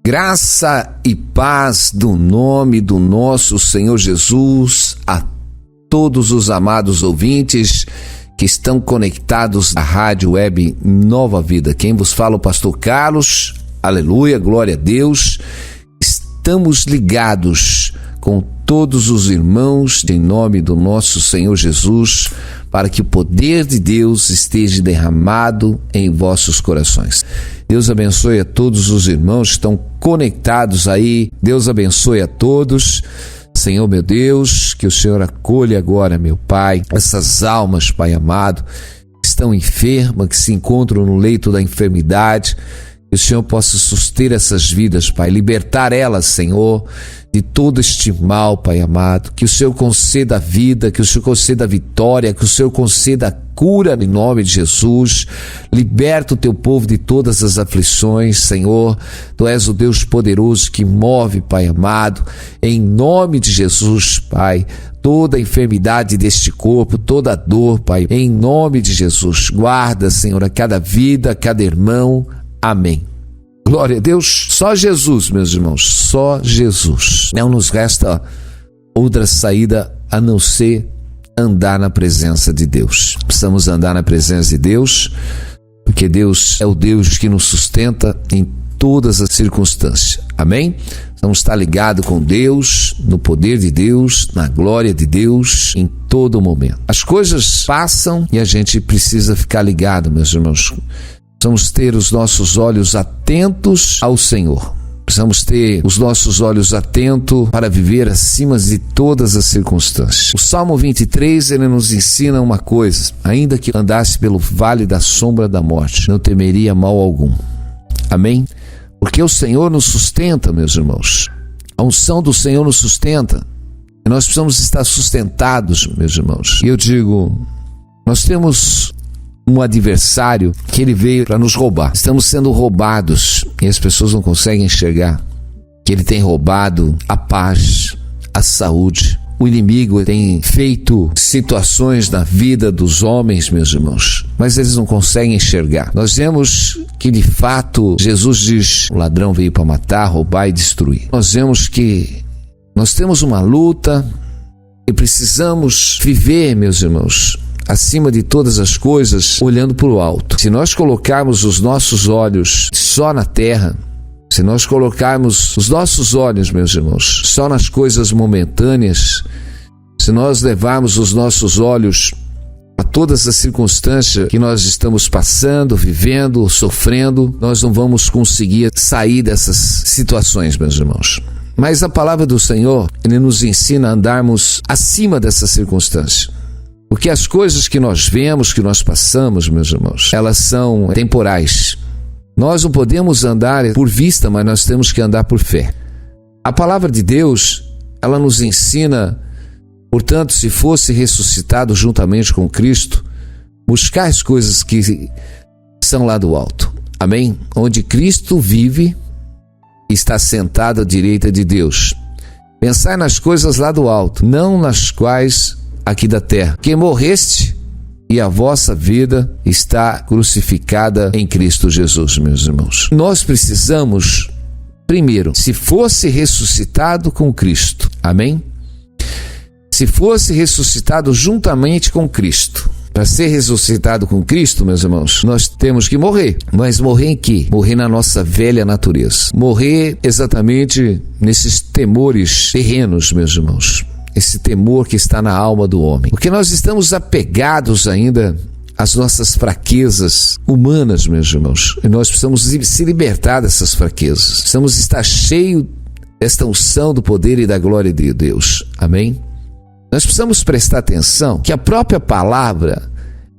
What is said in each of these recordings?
Graça e paz do nome do nosso Senhor Jesus a todos os amados ouvintes que estão conectados à Rádio Web Nova Vida. Quem vos fala é o pastor Carlos, aleluia, glória a Deus. Estamos ligados com todos os irmãos em nome do nosso Senhor Jesus, para que o poder de Deus esteja derramado em vossos corações. Deus abençoe a todos os irmãos que estão conectados aí. Deus abençoe a todos. Senhor meu Deus, que o Senhor acolha agora, meu Pai, essas almas, Pai amado, que estão enfermas, que se encontram no leito da enfermidade. Que o Senhor possa suster essas vidas, Pai, libertar elas, Senhor, de todo este mal, Pai amado. Que o Senhor conceda a vida, que o Senhor conceda a vitória, que o Senhor conceda a cura em nome de Jesus. Liberta o teu povo de todas as aflições, Senhor. Tu és o Deus poderoso que move, Pai amado, em nome de Jesus, Pai. Toda a enfermidade deste corpo, toda a dor, Pai, em nome de Jesus. Guarda, Senhor, a cada vida, a cada irmão. Amém. Glória a Deus. Só Jesus, meus irmãos, só Jesus. Não nos resta outra saída a não ser andar na presença de Deus. Precisamos andar na presença de Deus, porque Deus é o Deus que nos sustenta em todas as circunstâncias. Amém? Vamos estar ligados com Deus, no poder de Deus, na glória de Deus, em todo momento. As coisas passam e a gente precisa ficar ligado, meus irmãos. Precisamos ter os nossos olhos atentos ao Senhor. Precisamos ter os nossos olhos atentos para viver acima de todas as circunstâncias. O Salmo 23, ele nos ensina uma coisa: ainda que andasse pelo vale da sombra da morte, não temeria mal algum. Amém? Porque o Senhor nos sustenta, meus irmãos. A unção do Senhor nos sustenta. E nós precisamos estar sustentados, meus irmãos. E eu digo, nós temos um adversário que ele veio para nos roubar. Estamos sendo roubados e as pessoas não conseguem enxergar que ele tem roubado a paz, a saúde. O inimigo tem feito situações na vida dos homens, meus irmãos, mas eles não conseguem enxergar. Nós vemos que de fato Jesus diz: o ladrão veio para matar, roubar e destruir. Nós vemos que nós temos uma luta e precisamos viver, meus irmãos, acima de todas as coisas, olhando para o alto. Se nós colocarmos os nossos olhos só na terra, se nós colocarmos os nossos olhos, meus irmãos, só nas coisas momentâneas, se nós levarmos os nossos olhos a todas as circunstâncias que nós estamos passando, vivendo, sofrendo, nós não vamos conseguir sair dessas situações, meus irmãos. Mas a palavra do Senhor, ele nos ensina a andarmos acima dessas circunstâncias. Porque as coisas que nós vemos, que nós passamos, meus irmãos, elas são temporais. Nós não podemos andar por vista, mas nós temos que andar por fé. A palavra de Deus, ela nos ensina, portanto, se fosse ressuscitado juntamente com Cristo, buscar as coisas que são lá do alto. Amém? Onde Cristo vive, está sentado à direita de Deus. Pensar nas coisas lá do alto, não nas quais aqui da terra, que morreste e a vossa vida está crucificada em Cristo Jesus, meus irmãos. Nós precisamos, primeiro, se fosse ressuscitado com Cristo, amém? Se fosse ressuscitado juntamente com Cristo. Para ser ressuscitado com Cristo, meus irmãos, nós temos que morrer. Mas morrer em quê? Morrer na nossa velha natureza. Morrer exatamente nesses temores terrenos, meus irmãos. Esse temor que está na alma do homem. Porque nós estamos apegados ainda às nossas fraquezas humanas, meus irmãos. E nós precisamos se libertar dessas fraquezas. Precisamos estar cheios desta unção do poder e da glória de Deus. Amém? Nós precisamos prestar atenção que a própria palavra,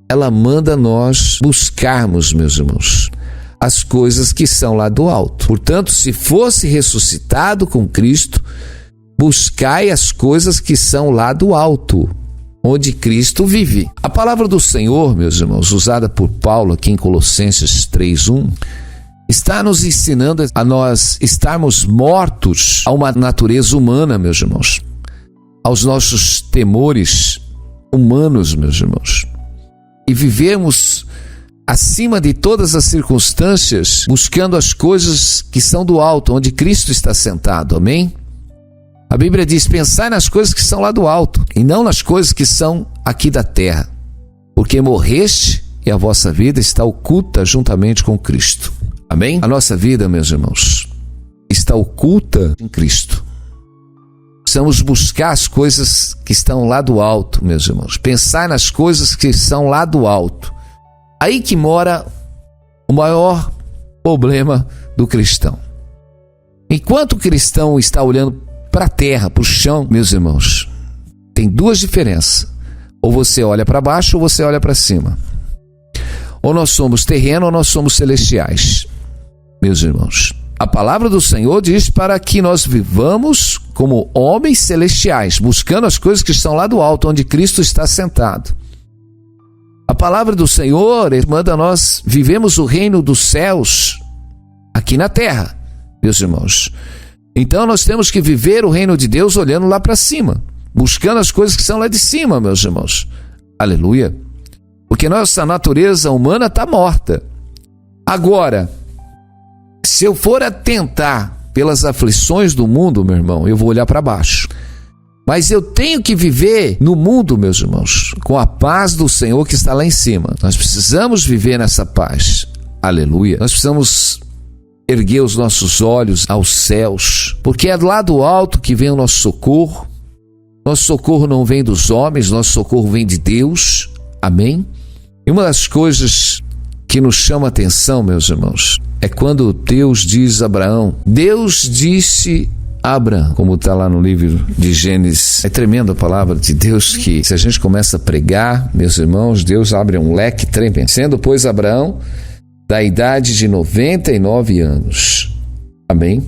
ela manda nós buscarmos, meus irmãos, as coisas que são lá do alto. Portanto, se fosse ressuscitado com Cristo, buscai as coisas que são lá do alto, onde Cristo vive. A palavra do Senhor, meus irmãos, usada por Paulo aqui em Colossenses 3:1, está nos ensinando a nós estarmos mortos a uma natureza humana, meus irmãos, aos nossos temores humanos, meus irmãos, e vivemos acima de todas as circunstâncias, buscando as coisas que são do alto, onde Cristo está sentado, amém? A Bíblia diz, pensai nas coisas que são lá do alto, e não nas coisas que são aqui da terra, porque morreste e a vossa vida está oculta juntamente com Cristo, amém? A nossa vida, meus irmãos, está oculta em Cristo. Precisamos buscar as coisas que estão lá do alto, meus irmãos. Pensar nas coisas que são lá do alto. Aí que mora o maior problema do cristão. Enquanto o cristão está olhando para a terra, para o chão, meus irmãos, tem duas diferenças. Ou você olha para baixo ou você olha para cima. Ou nós somos terreno ou nós somos celestiais, meus irmãos. A palavra do Senhor diz para que nós vivamos como homens celestiais, buscando as coisas que estão lá do alto, onde Cristo está sentado. A palavra do Senhor manda nós vivemos o reino dos céus aqui na terra, meus irmãos. Então nós temos que viver o reino de Deus olhando lá para cima, buscando as coisas que são lá de cima, meus irmãos. Aleluia. Porque nossa natureza humana está morta. Agora, se eu for atentar pelas aflições do mundo, meu irmão, eu vou olhar para baixo. Mas eu tenho que viver no mundo, meus irmãos, com a paz do Senhor que está lá em cima. Nós precisamos viver nessa paz. Aleluia. Nós precisamos erguer os nossos olhos aos céus, porque é lá do alto que vem o nosso socorro. Nosso socorro não vem dos homens, nosso socorro vem de Deus. Amém? E uma das coisas que nos chama a atenção, meus irmãos, é quando Deus diz a Abraão, Deus disse a Abraão, como está lá no livro de Gênesis. É tremenda a palavra de Deus que, se a gente começa a pregar, meus irmãos, Deus abre um leque tremendo. Sendo, pois, Abraão da idade de 99 anos. Amém?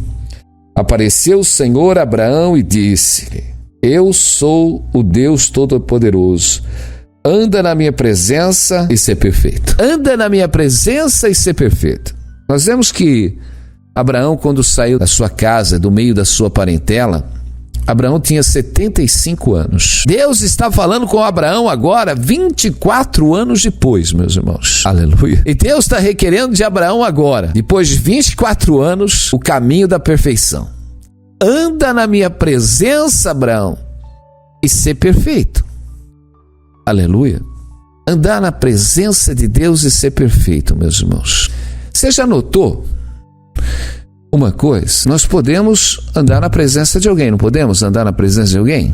Apareceu o Senhor a Abraão e disse, eu sou o Deus Todo-Poderoso. Anda na minha presença e ser perfeito. Anda na minha presença e ser perfeito. Nós vemos que Abraão, quando saiu da sua casa, do meio da sua parentela, Abraão tinha 75 anos. Deus está falando com Abraão agora, 24 anos depois, meus irmãos. Aleluia. E Deus está requerendo de Abraão agora, depois de 24 anos, o caminho da perfeição. Anda na minha presença, Abraão, e ser perfeito. Aleluia. Andar na presença de Deus e ser perfeito, meus irmãos. Você já notou uma coisa? Nós podemos andar na presença de alguém, não podemos andar na presença de alguém?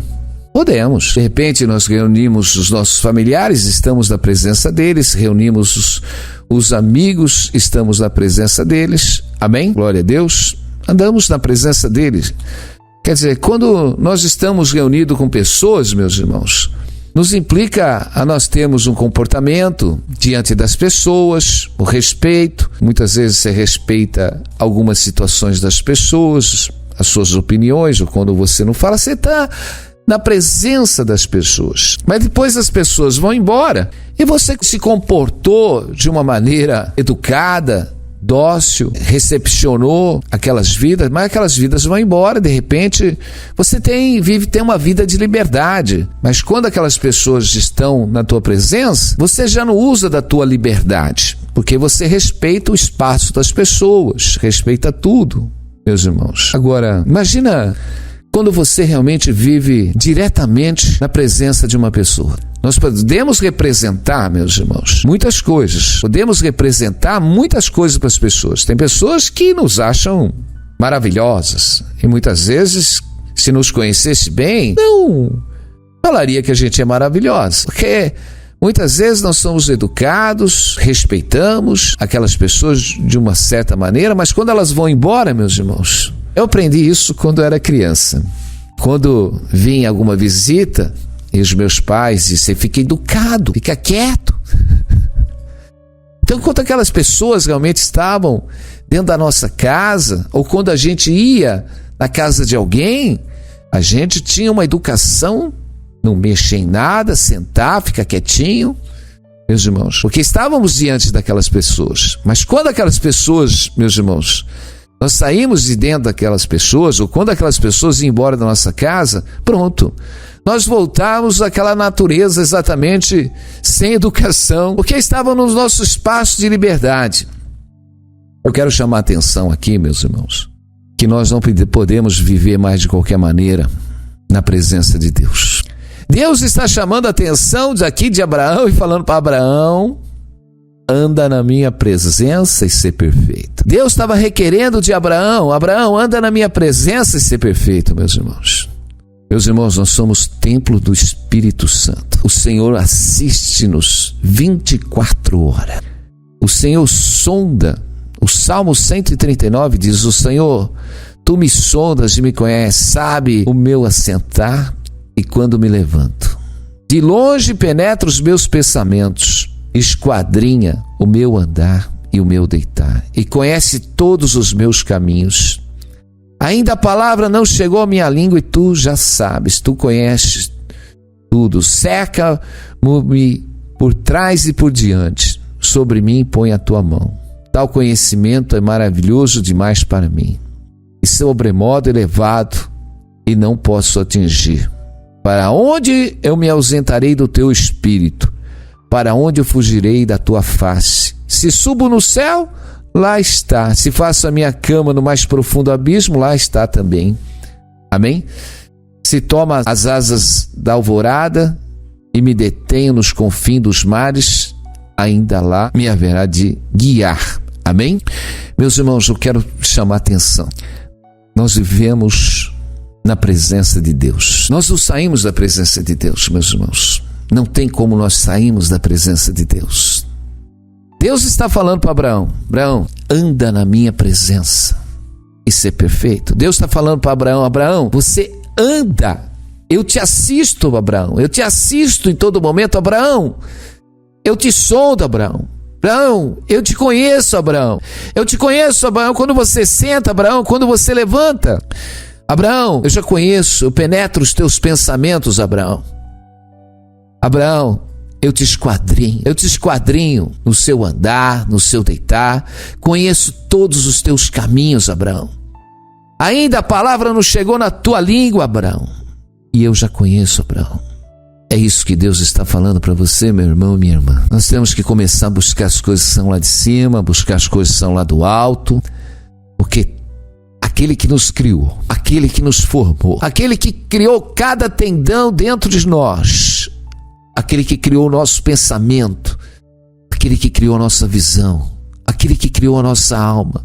Podemos. De repente nós reunimos os nossos familiares, estamos na presença deles, reunimos os amigos, estamos na presença deles. Amém? Glória a Deus. Andamos na presença deles. Quer dizer, quando nós estamos reunidos com pessoas, meus irmãos, nos implica a nós termos um comportamento diante das pessoas, o respeito. Muitas vezes você respeita algumas situações das pessoas, as suas opiniões, ou quando você não fala, você está na presença das pessoas. Mas depois as pessoas vão embora e você se comportou de uma maneira educada, dócil, recepcionou aquelas vidas, mas aquelas vidas vão embora. De repente você tem uma vida de liberdade, mas quando aquelas pessoas estão na tua presença, você já não usa da tua liberdade, porque você respeita o espaço das pessoas, respeita tudo, meus irmãos. Agora, imagina quando você realmente vive diretamente na presença de uma pessoa. Nós podemos representar, meus irmãos, muitas coisas. Podemos representar muitas coisas para as pessoas. Tem pessoas que nos acham maravilhosas. E muitas vezes, se nos conhecesse bem, não falaria que a gente é maravilhosa. Porque muitas vezes nós somos educados, respeitamos aquelas pessoas de uma certa maneira, mas quando elas vão embora, meus irmãos, eu aprendi isso quando eu era criança. Quando vinha alguma visita, e os meus pais diziam, fica educado, fica quieto. Então, quando aquelas pessoas realmente estavam dentro da nossa casa, ou quando a gente ia na casa de alguém, a gente tinha uma educação, não mexer em nada, sentar, ficar quietinho, meus irmãos, porque estávamos diante daquelas pessoas. Mas quando aquelas pessoas, meus irmãos, Nós saímos de dentro daquelas pessoas, ou quando aquelas pessoas iam embora da nossa casa, pronto. Nós voltávamos àquela natureza exatamente sem educação, porque estavam nos nossos espaços de liberdade. Eu quero chamar a atenção aqui, meus irmãos, que nós não podemos viver mais de qualquer maneira na presença de Deus. Deus está chamando a atenção aqui de Abraão e falando para Abraão: anda na minha presença e ser perfeito. Deus estava requerendo de Abraão: Abraão, anda na minha presença e ser perfeito, meus irmãos. Meus irmãos, nós somos templo do Espírito Santo. O Senhor assiste-nos 24 horas. O Senhor sonda. O Salmo 139 diz: o Senhor, tu me sondas e me conheces, sabe o meu assentar e quando me levanto. De longe penetra os meus pensamentos, esquadrinha o meu andar e o meu deitar, e conhece todos os meus caminhos. Ainda a palavra não chegou à minha língua e tu já sabes, tu conheces tudo. Cerca-me por trás e por diante, sobre mim põe a tua mão. Tal conhecimento é maravilhoso demais para mim, e sobremodo elevado, e não posso atingir. Para onde eu me ausentarei do teu espírito? Para onde eu fugirei da tua face? Se subo no céu, lá está. Se faço a minha cama no mais profundo abismo, lá está também. Amém? Se tomo as asas da alvorada e me detenho nos confins dos mares, ainda lá me haverá de guiar. Amém? Meus irmãos, eu quero chamar a atenção. Nós vivemos na presença de Deus. Nós não saímos da presença de Deus, meus irmãos. Não tem como nós sairmos da presença de Deus. Deus está falando para Abraão: Abraão, anda na minha presença e ser perfeito. Deus está falando para Abraão: Abraão, você anda. Eu te assisto, Abraão. Eu te assisto em todo momento, Abraão. Eu te sondo, Abraão. Abraão, eu te conheço, Abraão. Eu te conheço, Abraão, quando você senta, Abraão, quando você levanta. Abraão, eu já conheço, eu penetro os teus pensamentos, Abraão. Abraão, eu te esquadrinho no seu andar, no seu deitar. Conheço todos os teus caminhos, Abraão. Ainda a palavra não chegou na tua língua, Abraão, e eu já conheço, Abraão. É isso que Deus está falando para você, meu irmão e minha irmã. Nós temos que começar a buscar as coisas que são lá de cima, buscar as coisas que são lá do alto, porque aquele que nos criou, aquele que nos formou, aquele que criou cada tendão dentro de nós, aquele que criou o nosso pensamento, aquele que criou a nossa visão, aquele que criou a nossa alma,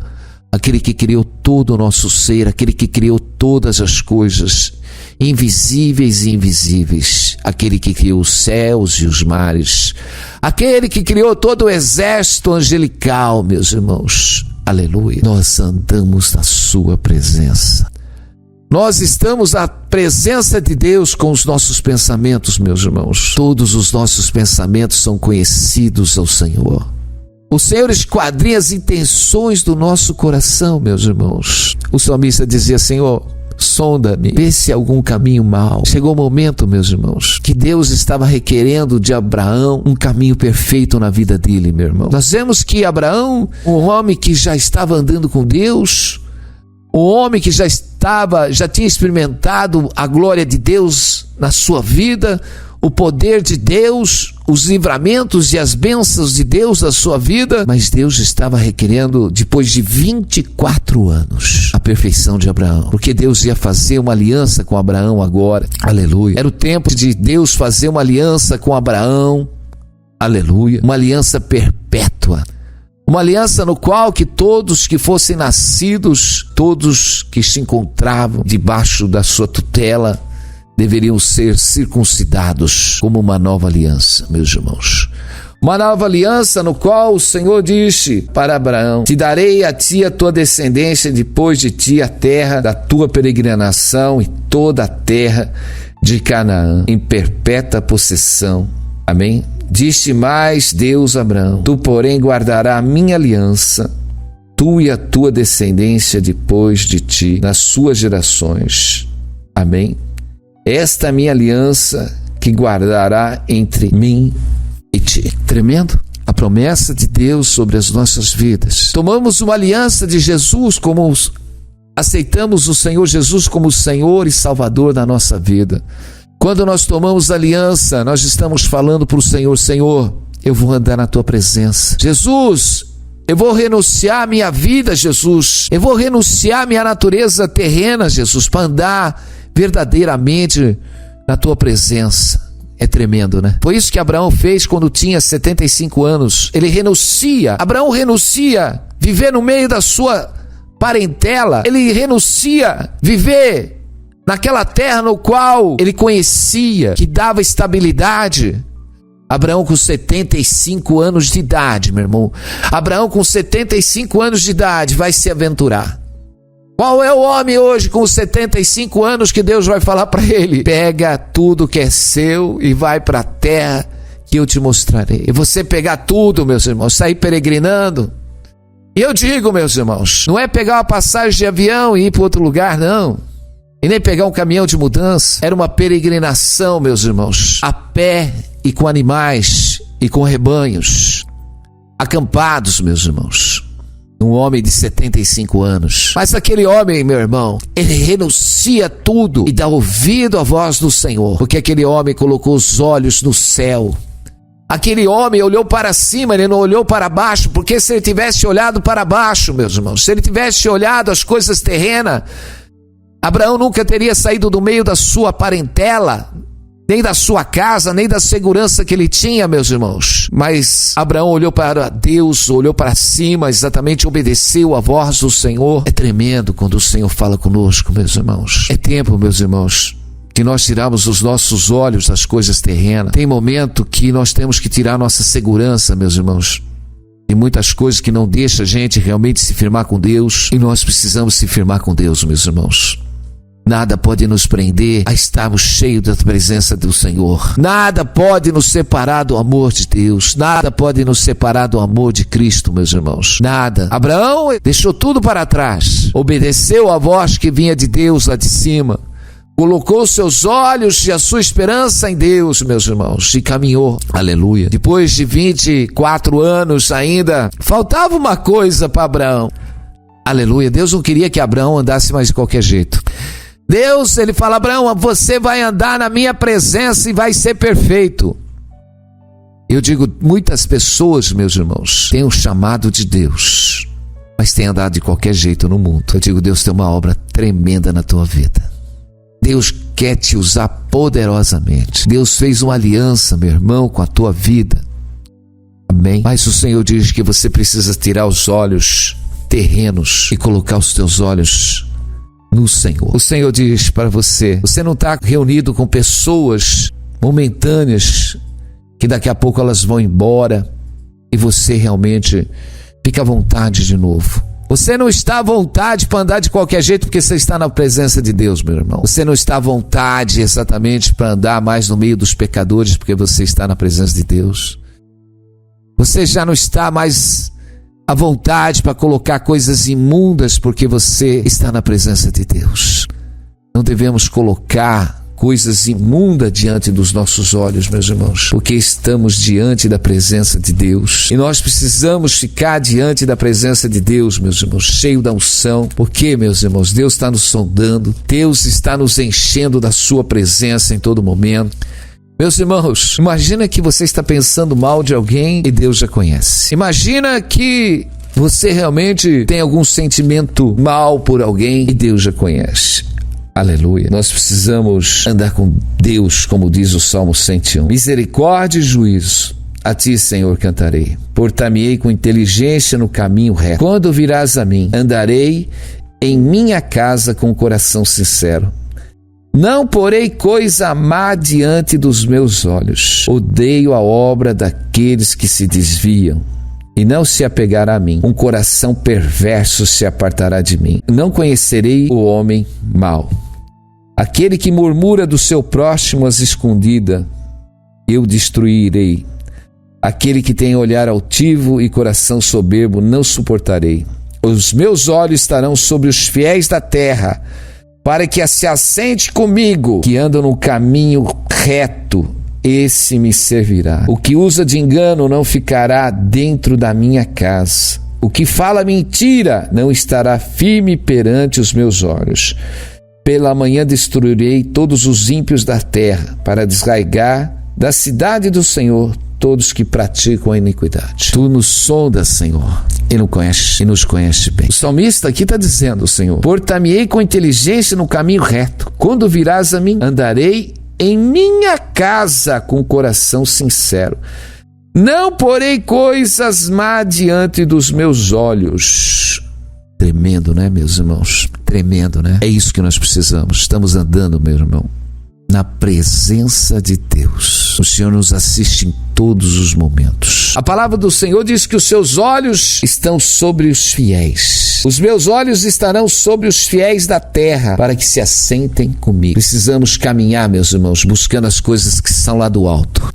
aquele que criou todo o nosso ser, aquele que criou todas as coisas, invisíveis e invisíveis, aquele que criou os céus e os mares, aquele que criou todo o exército angelical, meus irmãos. Aleluia. Nós andamos na sua presença. Nós estamos na presença de Deus com os nossos pensamentos, meus irmãos. Todos os nossos pensamentos são conhecidos ao Senhor. O Senhor esquadrinha as intenções do nosso coração, meus irmãos. O salmista dizia: Senhor, sonda-me, vê se há algum caminho mau. Chegou o momento, meus irmãos, que Deus estava requerendo de Abraão um caminho perfeito na vida dele, meu irmão. Nós vemos que Abraão, um homem que já estava andando com Deus, um homem que já tinha experimentado a glória de Deus na sua vida, o poder de Deus, os livramentos e as bênçãos de Deus na sua vida, mas Deus estava requerendo, depois de 24 anos, a perfeição de Abraão, porque Deus ia fazer uma aliança com Abraão agora, aleluia. Era o tempo de Deus fazer uma aliança com Abraão, aleluia, uma aliança perpétua, uma aliança no qual que todos que fossem nascidos, todos que se encontravam debaixo da sua tutela, deveriam ser circuncidados como uma nova aliança, meus irmãos. Uma nova aliança no qual o Senhor disse para Abraão: te darei a ti a tua descendência, depois de ti a terra da tua peregrinação e toda a terra de Canaã em perpétua possessão. Amém? Disse mais Deus a Abraão: tu, porém, guardarás a minha aliança, tu e a tua descendência depois de ti, nas suas gerações. Amém? Esta é a minha aliança que guardará entre mim e ti. Tremendo? a promessa de Deus sobre as nossas vidas. Tomamos uma aliança de Jesus, aceitamos o Senhor Jesus como Senhor e Salvador da nossa vida. Quando nós tomamos aliança, nós estamos falando para o Senhor: Senhor, eu vou andar na tua presença. Jesus, eu vou renunciar à minha vida, Jesus. Eu vou renunciar à minha natureza terrena, Jesus, para andar verdadeiramente na tua presença. É tremendo, né? Foi isso que Abraão fez quando tinha 75 anos. Abraão renuncia viver no meio da sua parentela. Ele renuncia viver naquela terra no qual ele conhecia, que dava estabilidade. Abraão com 75 anos de idade, meu irmão. Abraão com 75 anos de idade vai se aventurar. Qual é o homem hoje com 75 anos que Deus vai falar para ele? Pega tudo que é seu e vai para a terra que eu te mostrarei. E você pegar tudo, meus irmãos, sair peregrinando. E eu digo, meus irmãos, não é pegar uma passagem de avião e ir para outro lugar, não. E nem pegar um caminhão de mudança. Era uma peregrinação, meus irmãos, a pé e com animais e com rebanhos, acampados, meus irmãos. Um homem de 75 anos. Mas aquele homem, meu irmão, ele renuncia tudo e dá ouvido à voz do Senhor, porque aquele homem colocou os olhos no céu. Aquele homem olhou para cima, ele não olhou para baixo, porque se ele tivesse olhado para baixo, meus irmãos, se ele tivesse olhado as coisas terrenas, Abraão nunca teria saído do meio da sua parentela, nem da sua casa, nem da segurança que ele tinha, meus irmãos. Mas Abraão olhou para Deus, olhou para cima, exatamente obedeceu a voz do Senhor. É tremendo quando o Senhor fala conosco, meus irmãos. É tempo, meus irmãos, que nós tiramos os nossos olhos das coisas terrenas. Tem momento que nós temos que tirar nossa segurança, meus irmãos. Tem muitas coisas que não deixam a gente realmente se firmar com Deus, e nós precisamos se firmar com Deus, meus irmãos. Nada pode nos prender a estarmos cheios da presença do Senhor. Nada pode nos separar do amor de Deus. Nada pode nos separar do amor de Cristo, meus irmãos. Nada. Abraão deixou tudo para trás. Obedeceu a voz que vinha de Deus lá de cima. Colocou seus olhos e a sua esperança em Deus, meus irmãos, e caminhou. Aleluia. Depois de 24 anos ainda, faltava uma coisa para Abraão. Aleluia. Deus não queria que Abraão andasse mais de qualquer jeito. Deus, ele fala: Abraão, você vai andar na minha presença e vai ser perfeito. Eu digo, muitas pessoas, meus irmãos, têm um chamado de Deus, mas têm andado de qualquer jeito no mundo. Eu digo, Deus tem uma obra tremenda na tua vida. Deus quer te usar poderosamente. Deus fez uma aliança, meu irmão, com a tua vida. Amém? Mas o Senhor diz que você precisa tirar os olhos terrenos e colocar os teus olhos no Senhor. O Senhor diz para você: você não está reunido com pessoas momentâneas que daqui a pouco elas vão embora e você realmente fica à vontade de novo. Você não está à vontade para andar de qualquer jeito porque você está na presença de Deus, meu irmão. Você não está à vontade exatamente para andar mais no meio dos pecadores porque você está na presença de Deus. Você já não está mais à vontade para colocar coisas imundas porque você está na presença de Deus. Não devemos colocar coisas imundas diante dos nossos olhos, meus irmãos, porque estamos diante da presença de Deus. E nós precisamos ficar diante da presença de Deus, meus irmãos, cheio da unção. Porque, meus irmãos, Deus está nos sondando, Deus está nos enchendo da sua presença em todo momento. Meus irmãos, imagina que você está pensando mal de alguém e Deus já conhece. Imagina que você realmente tem algum sentimento mal por alguém e Deus já conhece. Aleluia. Nós precisamos andar com Deus, como diz o Salmo 101. Misericórdia e juízo, a ti, Senhor, cantarei. Portar-me-ei com inteligência no caminho reto. Quando virás a mim, andarei em minha casa com o coração sincero. Não porei coisa má diante dos meus olhos. Odeio a obra daqueles que se desviam e não se apegará a mim. Um coração perverso se apartará de mim. Não conhecerei o homem mau. Aquele que murmura do seu próximo às escondidas, eu destruirei. Aquele que tem olhar altivo e coração soberbo, não suportarei. Os meus olhos estarão sobre os fiéis da terra, para que se assente comigo, que andam no caminho reto. esse me servirá. O que usa de engano não ficará dentro da minha casa. O que fala mentira não estará firme perante os meus olhos. Pela manhã destruirei todos os ímpios da terra, para desarraigar da cidade do Senhor todos que praticam a iniquidade. Tu nos sondas, Senhor, e nos conheces bem. O salmista aqui está dizendo, Senhor, portar-me-ei com inteligência no caminho reto. Quando virás a mim, andarei em minha casa com o coração sincero. Não porei coisas má diante dos meus olhos. Tremendo, né, meus irmãos? Tremendo, né? É isso que nós precisamos. Estamos andando, meu irmão, na presença de Deus. O Senhor nos assiste em todos os momentos. A palavra do Senhor diz que os seus olhos estão sobre os fiéis. Os meus olhos estarão sobre os fiéis da terra, para que se assentem comigo. Precisamos caminhar, meus irmãos, buscando as coisas que são lá do alto.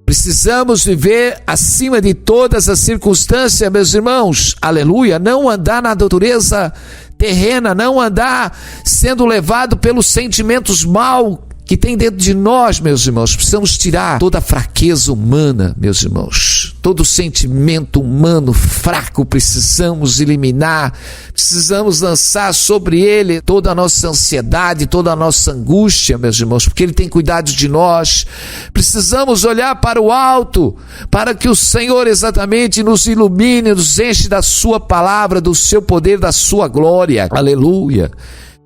Precisamos viver acima de todas as circunstâncias, meus irmãos. Aleluia. Não andar na natureza terrena, não andar sendo levado pelos sentimentos maus que tem dentro de nós, meus irmãos. Precisamos tirar toda a fraqueza humana, meus irmãos. Todo sentimento humano fraco precisamos eliminar. Precisamos lançar sobre ele toda a nossa ansiedade, toda a nossa angústia, meus irmãos, porque ele tem cuidado de nós. Precisamos olhar para o alto, para que o Senhor exatamente nos ilumine, nos enche da sua palavra, do seu poder, da sua glória. Aleluia.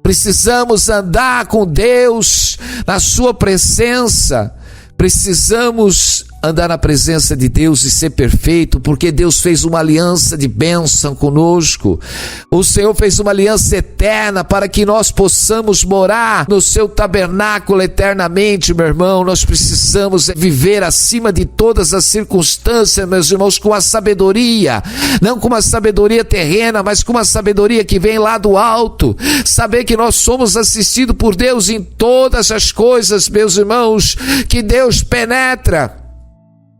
Precisamos andar com Deus na sua presença. Precisamos andar na presença de Deus e ser perfeito, porque Deus fez uma aliança de bênção conosco. O Senhor fez uma aliança eterna para que nós possamos morar no seu tabernáculo eternamente, meu irmão. Nós precisamos viver acima de todas as circunstâncias, meus irmãos, com a sabedoria, não com uma sabedoria terrena, mas com uma sabedoria que vem lá do alto. Saber que nós somos assistidos por Deus em todas as coisas, meus irmãos, que Deus penetra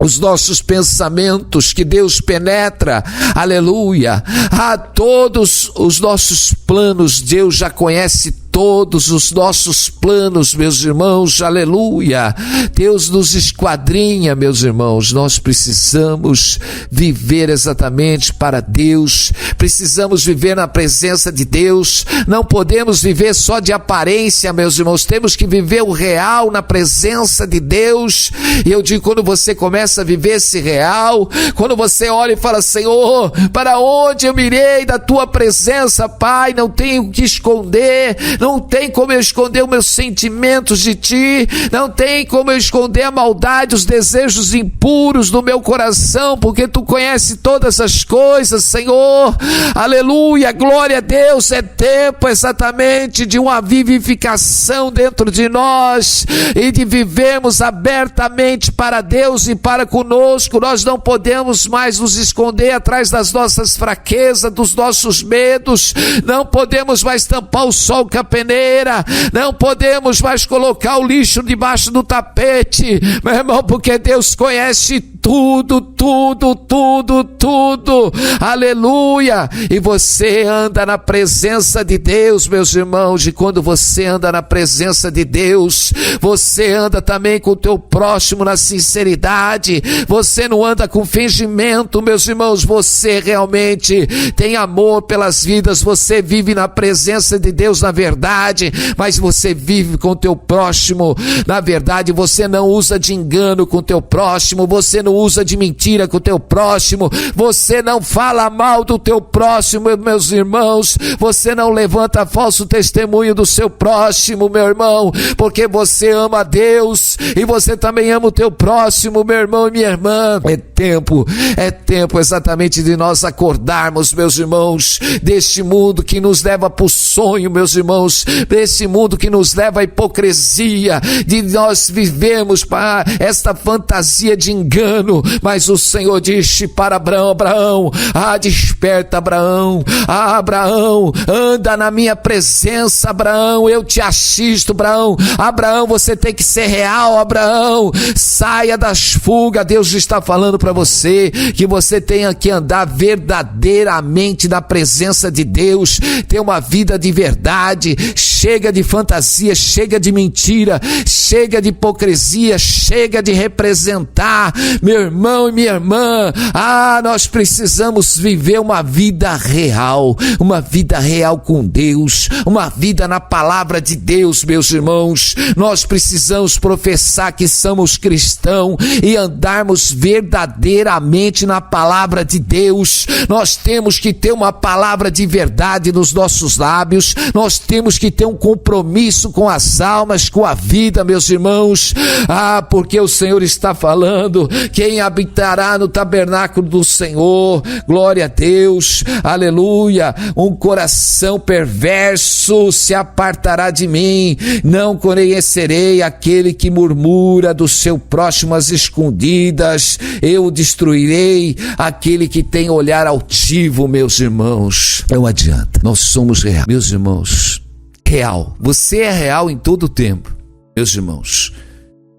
os nossos pensamentos, que Deus penetra, aleluia, a todos os nossos planos. Deus já conhece todos os nossos planos, meus irmãos, aleluia. Deus nos esquadrinha, meus irmãos. Nós precisamos viver exatamente para Deus, precisamos viver na presença de Deus. Não podemos viver só de aparência, meus irmãos, temos que viver o real na presença de Deus. E eu digo, quando você começa a viver esse real, quando você olha e fala, Senhor, para onde eu irei da tua presença, Pai? Não tenho o que esconder, não tem como eu esconder os meus sentimentos de ti, não tem como eu esconder a maldade, os desejos impuros do meu coração, porque tu conheces todas as coisas, Senhor. Aleluia, glória a Deus. É tempo exatamente de uma vivificação dentro de nós e de vivermos abertamente para Deus e para conosco. Nós não podemos mais nos esconder atrás das nossas fraquezas, dos nossos medos. Não podemos mais tampar o sol com a peneira. Não podemos mais colocar o lixo debaixo do tapete, meu irmão, porque Deus conhece tudo, tudo, tudo, tudo. Aleluia. E você anda na presença de Deus, meus irmãos, e quando você anda na presença de Deus, você anda também com o teu próximo na sinceridade. Você não anda com fingimento, meus irmãos. Você realmente tem amor pelas vidas. Você vive na presença de Deus na verdade, mas você vive com o teu próximo na verdade. Você não usa de engano com o teu próximo, você não usa de mentira com o teu próximo, você não fala mal do teu próximo, meus irmãos. Você não levanta falso testemunho do seu próximo, meu irmão, porque você ama a Deus e você também ama o teu próximo, meu irmão e minha irmã. É tempo exatamente de nós acordarmos, meus irmãos, deste mundo que nos leva para o sonho, meus irmãos, desse mundo que nos leva à hipocrisia, de nós vivemos para esta fantasia de engano. Mas o Senhor disse para Abraão, desperta, Abraão, anda na minha presença, Abraão, eu te assisto, Abraão, você tem que ser real, Abraão, saia das fugas. Deus está falando para você que você tenha que andar verdadeiramente na presença de Deus, ter uma vida de verdade, chega de fantasia, chega de mentira, chega de hipocrisia, chega de representar. Meu irmão e minha irmã, nós precisamos viver uma vida real com Deus, uma vida na palavra de Deus, meus irmãos. Nós precisamos professar que somos cristãos e andarmos verdadeiramente na palavra de Deus. Nós temos que ter uma palavra de verdade nos nossos lábios, nós temos que ter um compromisso com as almas, com a vida, meus irmãos. Porque o Senhor está falando: quem habitará no tabernáculo do Senhor, glória a Deus, aleluia, um coração perverso se apartará de mim, não conhecerei aquele que murmura do seu próximo às escondidas, eu destruirei aquele que tem olhar altivo, meus irmãos. Não adianta, nós somos real, meus irmãos, real. Você é real em todo o tempo, meus irmãos.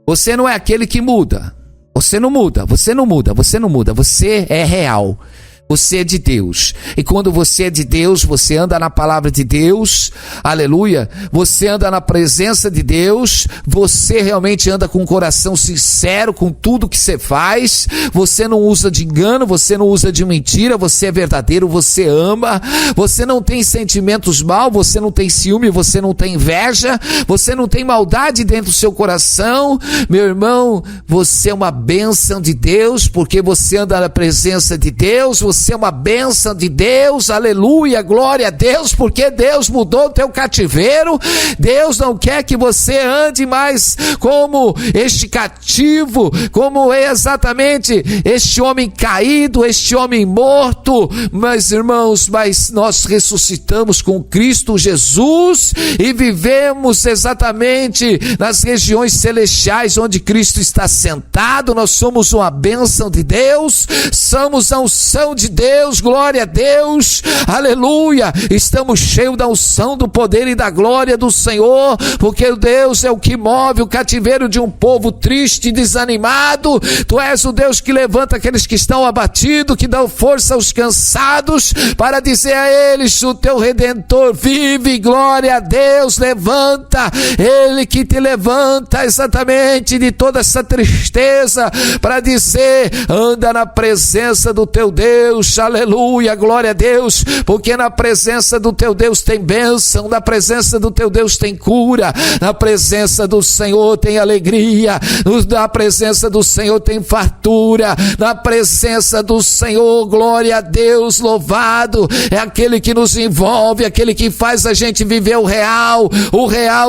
Você não é aquele que muda, você não muda, você é real. Você é de Deus, e quando você é de Deus, você anda na palavra de Deus, aleluia, você anda na presença de Deus, você realmente anda com um coração sincero com tudo que você faz, você não usa de engano, você não usa de mentira, você é verdadeiro, você ama, você não tem sentimentos maus, você não tem ciúme, você não tem inveja, você não tem maldade dentro do seu coração. Meu irmão, você é uma bênção de Deus, porque você anda na presença de Deus, você é uma bênção de Deus, aleluia, glória a Deus, porque Deus mudou o teu cativeiro. Deus não quer que você ande mais como este cativo, como é exatamente este homem caído, este homem morto. Mas irmãos, nós ressuscitamos com Cristo Jesus e vivemos exatamente nas regiões celestiais onde Cristo está sentado. Nós somos uma bênção de Deus, somos a unção de Deus, glória a Deus, aleluia, estamos cheios da unção, do poder e da glória do Senhor, porque Deus é o que move o cativeiro de um povo triste e desanimado. Tu és o Deus que levanta aqueles que estão abatidos, que dá força aos cansados, para dizer a eles: o teu Redentor vive, glória a Deus, levanta, Ele que te levanta exatamente de toda essa tristeza, para dizer: anda na presença do teu Deus, aleluia, glória a Deus, porque na presença do teu Deus tem bênção, na presença do teu Deus tem cura, na presença do Senhor tem alegria, na presença do Senhor tem fartura, na presença do Senhor, glória a Deus, louvado é aquele que nos envolve, aquele que faz a gente viver o real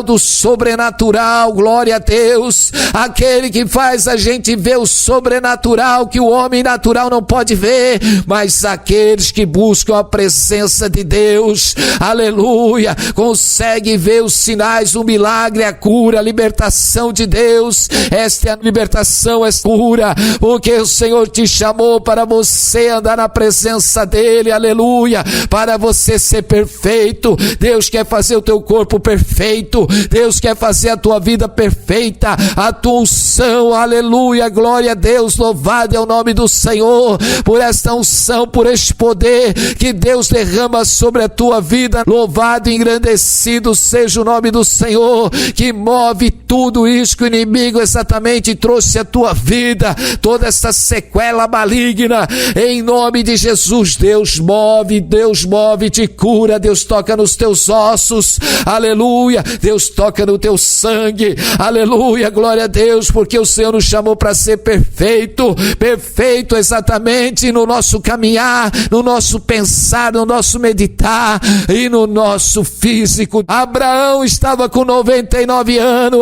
do sobrenatural, glória a Deus, aquele que faz a gente ver o sobrenatural que o homem natural não pode ver, mas aqueles que buscam a presença de Deus, aleluia, conseguem ver os sinais, o milagre, a cura, a libertação de Deus. Esta é a libertação, esta cura, porque o Senhor te chamou para você andar na presença dEle, aleluia, para você ser perfeito. Deus quer fazer o teu corpo perfeito, Deus quer fazer a tua vida perfeita, a tua unção, aleluia, glória a Deus, louvado é o nome do Senhor, por esta unção, por este poder que Deus derrama sobre a tua vida. Louvado e engrandecido seja o nome do Senhor, que move tudo isso que o inimigo exatamente trouxe à tua vida, toda essa sequela maligna, em nome de Jesus. Deus move, te cura, Deus toca nos teus ossos, aleluia, Deus toca no teu sangue, aleluia, glória a Deus, porque o Senhor nos chamou para ser perfeito exatamente no nosso caminhar, no nosso pensar, no nosso meditar e no nosso físico. Abraão estava com 99 anos,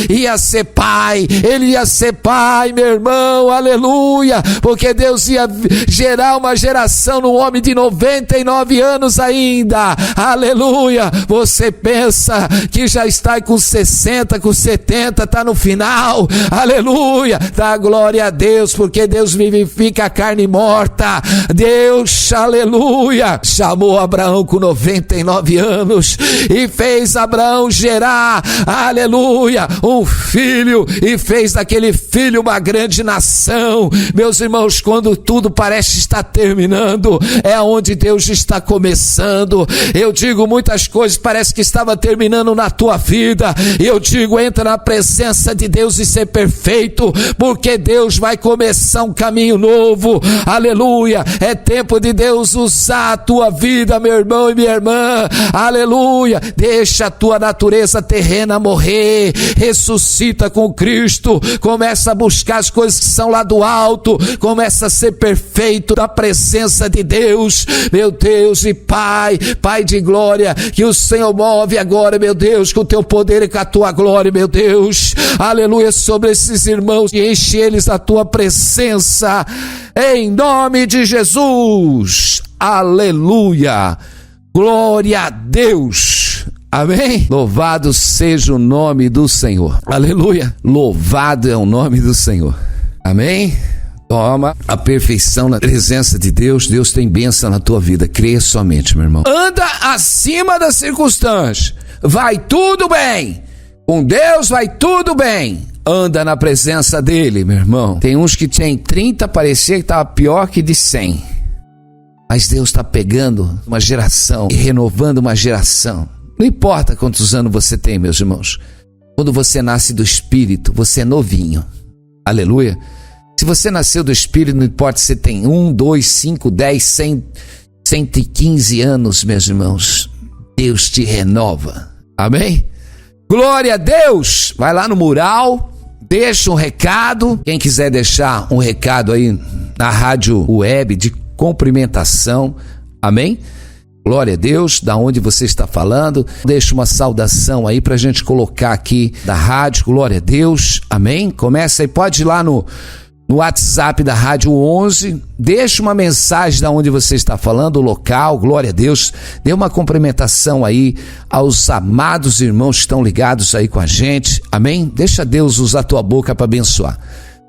ia ser pai, ele ia ser pai, meu irmão, aleluia, porque Deus ia gerar uma geração num homem de 99 anos ainda, aleluia. Você pensa que já está com 60, com 70, está no final, aleluia, dá glória a Deus, porque Deus vivifica a carne morta, Deus, aleluia, chamou Abraão com 99 anos e fez Abraão gerar, aleluia, um filho, e fez daquele filho uma grande nação. Meus irmãos, quando tudo parece estar terminando, é onde Deus está começando. Eu digo, muitas coisas parece que estava terminando na tua vida, e eu digo, entra na presença de Deus e ser perfeito, porque Deus vai começar um caminho novo, aleluia. É tempo de Deus usar a tua vida, meu irmão e minha irmã, aleluia. Deixa a tua natureza terrena morrer, ressuscita com Cristo, começa a buscar as coisas que são lá do alto, começa a ser perfeito na presença de Deus, meu Deus e Pai, Pai de glória, que o Senhor move agora, meu Deus, com o teu poder e com a tua glória, meu Deus, aleluia, sobre esses irmãos, e enche eles da tua presença, em nome de Jesus, aleluia, glória a Deus, amém? Louvado seja o nome do Senhor, aleluia, louvado é o nome do Senhor, amém? Toma a perfeição na presença de Deus. Deus tem bênção na tua vida, creia somente, meu irmão. Anda acima das circunstâncias, vai tudo bem, com Deus vai tudo bem. Anda na presença dele, meu irmão. Tem uns que tem 30, parecia que estava pior que de 100. Mas Deus está pegando uma geração e renovando uma geração. Não importa quantos anos você tem, meus irmãos. Quando você nasce do Espírito, você é novinho. Aleluia. Se você nasceu do Espírito, não importa se você tem 1, 2, 5, 10, 100, 115 anos, meus irmãos. Deus te renova. Amém? Glória a Deus. Vai lá no mural, deixa um recado. Quem quiser deixar um recado aí na rádio web de cumprimentação, amém? Glória a Deus, da onde você está falando, deixa uma saudação aí pra gente colocar aqui da rádio, glória a Deus, amém? Começa aí, pode ir lá no WhatsApp da Rádio 11, deixa uma mensagem da onde você está falando, o local, glória a Deus, dê uma cumprimentação aí aos amados irmãos que estão ligados aí com a gente, amém? Deixa Deus usar a tua boca para abençoar,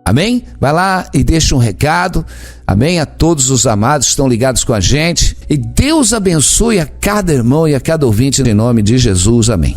amém? Vai lá e deixa um recado, amém? A todos os amados que estão ligados com a gente, e Deus abençoe a cada irmão e a cada ouvinte em nome de Jesus, amém.